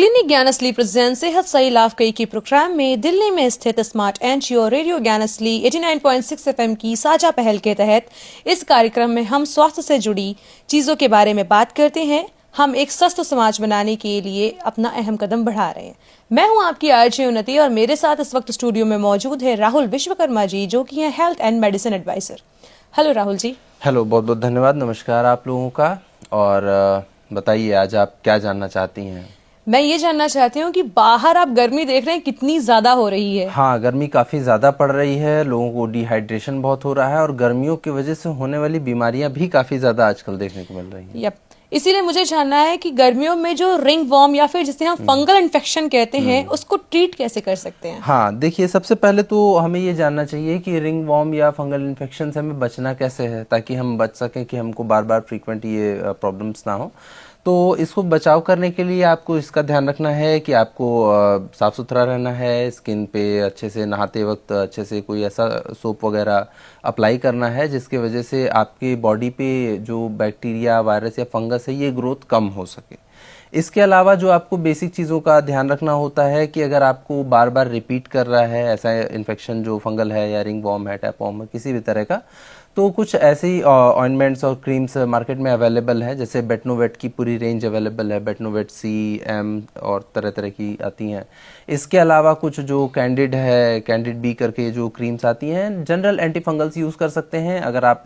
Clinic ज्ञान असली present सेहत सही लाभ कई के प्रोग्राम में दिल्ली में स्थित स्मार्ट एनजीओ रेडियो ज्ञान असली 89.6 एफएम की साझा पहल के तहत इस कार्यक्रम में हम स्वास्थ्य से जुड़ी चीजों के बारे में बात करते हैं। हम एक स्वस्थ समाज बनाने के लिए अपना अहम कदम बढ़ा रहे हैं। मैं हूं आपकी आरजे उन्नति और मेरे साथ इस वक्त स्टूडियो में मौजूद है राहुल विश्वकर्मा जी, जो कि हैं health and medicine advisor. Hello Rahul ji. Hello, बहुत बहुत धन्यवाद। नमस्कार आप लोगों का। और बताइए आज आप क्या जानना चाहती हैं? मैं ये जानना चाहती हूँ कि बाहर आप गर्मी देख रहे हैं, कितनी ज्यादा हो रही है। हाँ, गर्मी काफ़ी ज़्यादा पड़ रही है, लोगों को डिहाइड्रेशन बहुत हो रहा है और गर्मियों की वजह से होने वाली बीमारियां भी काफ़ी ज़्यादा आजकल देखने को मिल रही हैं। यप, इसीलिए मुझे जानना है कि गर्मियों में जो रिंग वॉर्म या फिर जिसे हम फंगल इन्फेक्शन कहते हैं उसको ट्रीट कैसे कर सकते हैं? हाँ, देखिए, सबसे पहले तो हमें ये जानना चाहिए कि रिंग वॉर्म या फंगल इन्फेक्शन से हमें बचना कैसे है, ताकि हम बच सकें कि हमको बार बार फ्रीक्वेंट ये प्रॉब्लम्स ना हो। तो इसको बचाव करने के लिए आपको इसका ध्यान रखना है कि आपको साफ़ सुथरा रहना है, स्किन पे अच्छे से नहाते वक्त अच्छे से कोई ऐसा सोप वगैरह अप्लाई करना है जिसकी वजह से आपके बॉडी पे जो बैक्टीरिया, वायरस या फंगस है ये ग्रोथ कम हो सके। इसके अलावा जो आपको बेसिक चीज़ों का ध्यान रखना होता है कि अगर आपको बार बार रिपीट कर रहा है ऐसा इन्फेक्शन जो फंगल है या रिंग वॉर्म है, टैप वॉर्म है, किसी भी तरह का, तो कुछ ऐसे ही ऑइंटमेंट्स और क्रीम्स मार्केट में अवेलेबल हैं। जैसे बेटनोवेट की पूरी रेंज अवेलेबल है, बेटनोवेट सी, एम और तरह तरह की आती हैं। इसके अलावा कुछ जो कैंडिड है, कैंडिड बी करके जो क्रीम्स आती हैं, जनरल एंटी फंगल्स यूज़ कर सकते हैं। अगर आप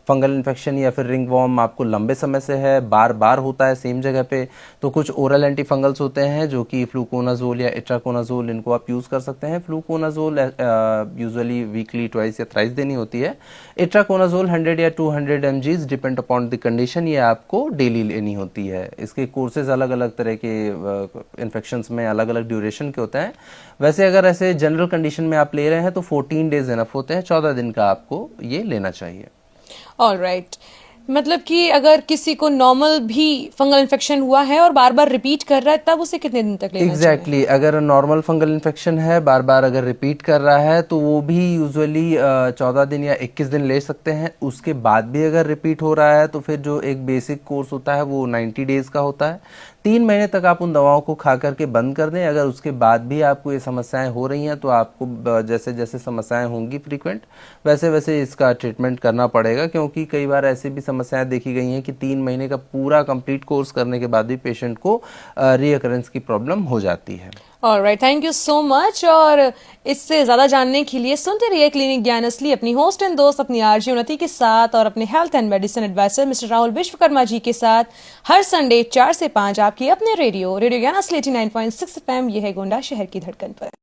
फंगल इन्फेक्शन या फिर रिंग वॉर्म आपको लंबे समय से है, बार बार होता है सेम जगह पे, तो कुछ ओरल एंटी फंगल्स होते हैं जो कि फ्लूकोनाजोल या इट्राकोनाजोल, इनको आप यूज़ कर सकते हैं। फ्लूकोनाजोल यूजुअली वीकली ट्वाइस या थ्राइस देनी होती है। इट्राकोनाजोल 100 या 200 mg depend upon the condition, ये आपको डेली लेनी होती है। इसके कोर्सेज अलग अलग तरह के इन्फेक्शंस में अलग अलग ड्यूरेशन के होते हैं। वैसे अगर ऐसे जनरल कंडीशन में आप ले रहे हैं तो 14 डेज इनफ होते हैं, 14 दिन का आपको ये लेना चाहिए। ऑलराइट, मतलब कि अगर किसी को नॉर्मल भी फंगल इन्फेक्शन हुआ है और बार बार रिपीट कर रहा है तब उसे कितने दिन तक लेना चाहिए? एग्जैक्टली, अगर नॉर्मल फंगल इन्फेक्शन है, बार बार अगर रिपीट कर रहा है तो वो भी यूजुअली 14 दिन या 21 दिन ले सकते हैं। उसके बाद भी अगर रिपीट हो रहा है तो फिर जो एक बेसिक कोर्स होता है वो 90 डेज का होता है। 3 महीने तक आप उन दवाओं को खा करके बंद कर दें। अगर उसके बाद भी आपको ये समस्याएं हो रही हैं तो आपको जैसे जैसे समस्याएं होंगी फ्रीक्वेंट, वैसे वैसे इसका ट्रीटमेंट करना पड़ेगा, क्योंकि कई बार ऐसी भी समस्याएं देखी गई हैं कि 3 महीने का पूरा कंप्लीट कोर्स करने के बाद भी पेशेंट को रीअकरेंस की प्रॉब्लम हो जाती है। Alright, thank you so much. और इससे ज्यादा जानने के लिए सुनते रहिए क्लिनिक ज्ञान असली, अपनी होस्ट एंड दोस्त अपनी आरजे उन्नति के साथ और अपने health and medicine advisor mister Rahul Vishwakarma ji के साथ हर संडे 4 से 5 आपकी अपने रेडियो ज्ञान असली 89.6 FM। ये है गोंडा शहर की धड़कन पर।